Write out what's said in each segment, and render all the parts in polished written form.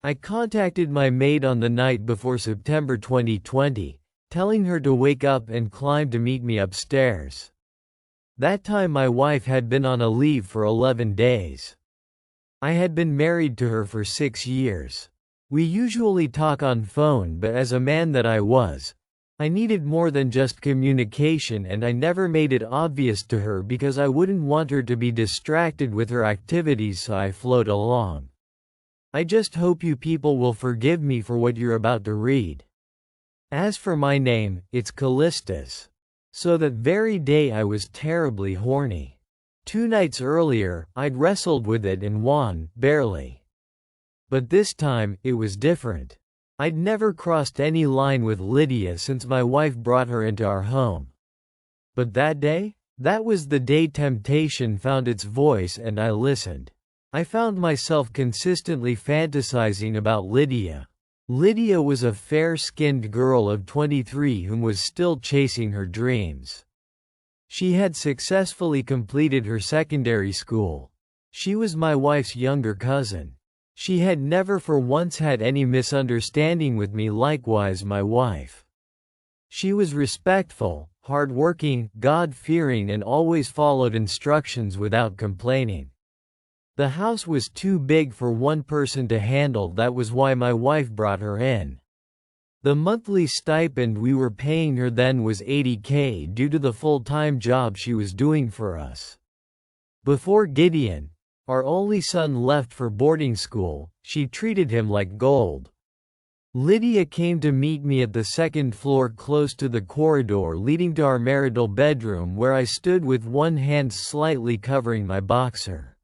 I contacted my maid on the night before September 2020, telling her to wake up and climb to meet me upstairs. That time my wife had been on a leave for 11 days. I had been married to her for 6 years. We usually talk on phone, but as a man that I was, I needed more than just communication, and I never made it obvious to her because I wouldn't want her to be distracted with her activities, so I flowed along. I just hope you people will forgive me for what you're about to read. As for my name, it's Callistus. So that very day I was terribly horny. 2 nights earlier, I'd wrestled with it and won, barely. But this time, it was different. I'd never crossed any line with Lydia since my wife brought her into our home. But that day? That was the day temptation found its voice and I listened. I found myself consistently fantasizing about Lydia. Lydia was a fair-skinned girl of 23 whom was still chasing her dreams. She had successfully completed her secondary school. She was my wife's younger cousin. She had never for once had any misunderstanding with me, likewise my wife. She was respectful, hard-working, God-fearing, and always followed instructions without complaining. The house was too big for one person to handle, that was why my wife brought her in. The monthly stipend we were paying her then was $80K due to the full-time job she was doing for us. Before Gideon, our only son, left for boarding school, she treated him like gold. Lydia came to meet me at the 2nd floor close to the corridor leading to our marital bedroom, where I stood with one hand slightly covering my boxer.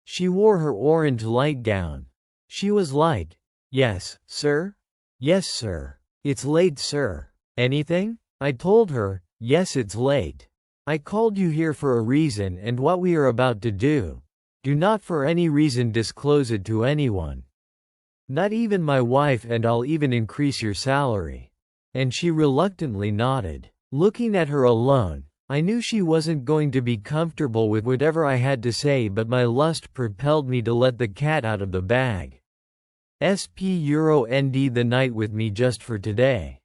She wore her orange light gown. She was like, "Yes, sir? Yes, sir. It's late, sir. Anything?" I told her, "Yes, it's late. I called you here for a reason, and what we are about to do, do not for any reason disclose it to anyone. Not even my wife, and I'll even increase your salary." And she reluctantly nodded. Looking at her alone, I knew she wasn't going to be comfortable with whatever I had to say, but my lust propelled me to let the cat out of the bag. End the night with me just for today.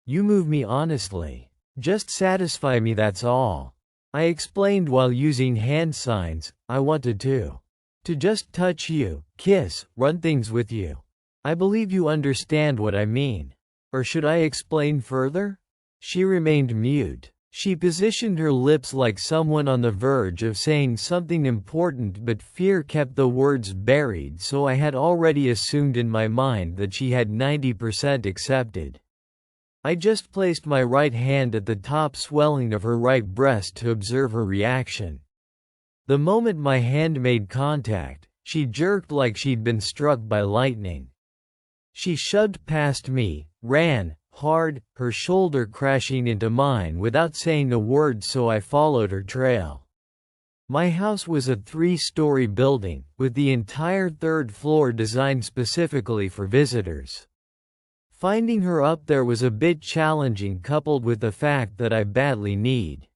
You move me honestly. Just satisfy me, that's all. I explained while using hand signs. I wanted to just touch you, kiss, run things with you. I believe you understand what I mean. Or should I explain further? She remained mute. She positioned her lips like someone on the verge of saying something important, but fear kept the words buried, so I had already assumed in my mind that she had 90% accepted. I just placed my right hand at the top swelling of her right breast to observe her reaction. The moment my hand made contact, she jerked like she'd been struck by lightning. She shoved past me, ran hard, her shoulder crashing into mine without saying a word, so I followed her trail. My house was a 3-story building, with the entire 3rd floor designed specifically for visitors. Finding her up there was a bit challenging, coupled with the fact that I badly need